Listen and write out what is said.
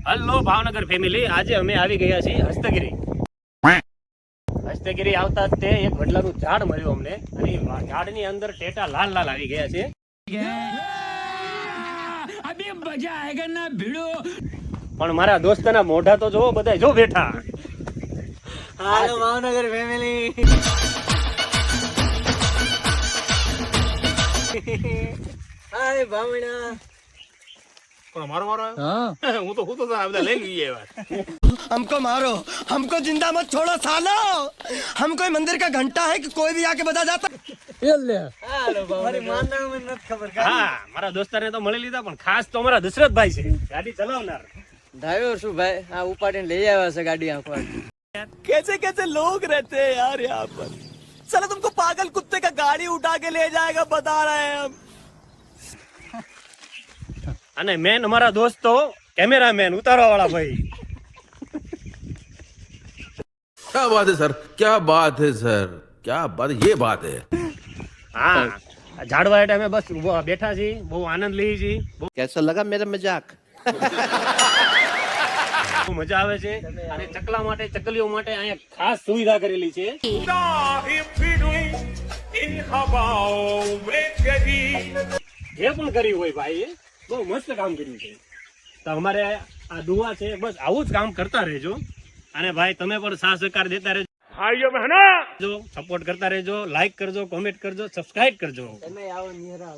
Hello Bhavnagar family, આજે અમે આવી ગયા છીએ હસ્તગીરી. હસ્તગીરી આવતા તે એક વડલાનું ઝાડ મળ્યું અમને, અને એ ઝાડની અંદર ટેટા લાલ લાલ આવી ગયા છે. પણ મારા દોસ્તના મોઢા તો જોવો, બધા જો બેઠા. હાલો ભાવનગર ફેમિલી. હાય ભાવણા. પણ મારો હું તો આ બધા લઈ લઈએ. हमको मारो, हमको जिंदा मत छोड़ो सालो. हम कोई मंदिर का घंटा है कि कोई भी आके बता जाता. હાલો ભાવનગર. માનનાર મને નથી ખબર. હા, મારા દોસ્તારને તો મળી લીધા, પણ ખાસ તો અમારા દશરથભાઈ છે, ગાડી ચલાવનાર. ડ્રાઈવર શું ભાઈ, આ ઉપાડીને લઈ આવ્યા છે ગાડી આંખવા. कैसे कैसे लोग रहते हैं यार यहाँ पर. साला तुमको पागल कुत्ते का गाड़ी उठा के ले जाएगा बता रहे हैं हम. અને મેન અમારા દોસ્ત તો કેમેરામેન, ઉતારવા વાળા ભાઈ. क्या बात है सर, क्या बात है सर, क्या बात, ये बात है. હા, ઝાડવા હેઠે અમે બસ ઉભા બેઠા છીએ, બહુ આનંદ લઈએ છીએ. कैसा लगा मेरा मजाक? બહુ મજા આવે છે. અને ચકલા માટે, ચકલીઓ માટે અહીંયા ખાસ સુવિધા કરેલી છે. જે પણ કર્યું હોય ભાઈ, બહુ મસ્ત કામ કર્યું છે. તો અમારે આ દુઆ છે, બસ આવું જ કામ કરતા રહેજો. અને ભાઈ તમે પણ સાથ સહકાર દેતા રહેજો, સપોર્ટ કરતા રહેજો, લાઈક કરજો, કોમેન્ટ કરજો, સબસ્ક્રાઇબ કરજો. તમે આવો નિહરાવો.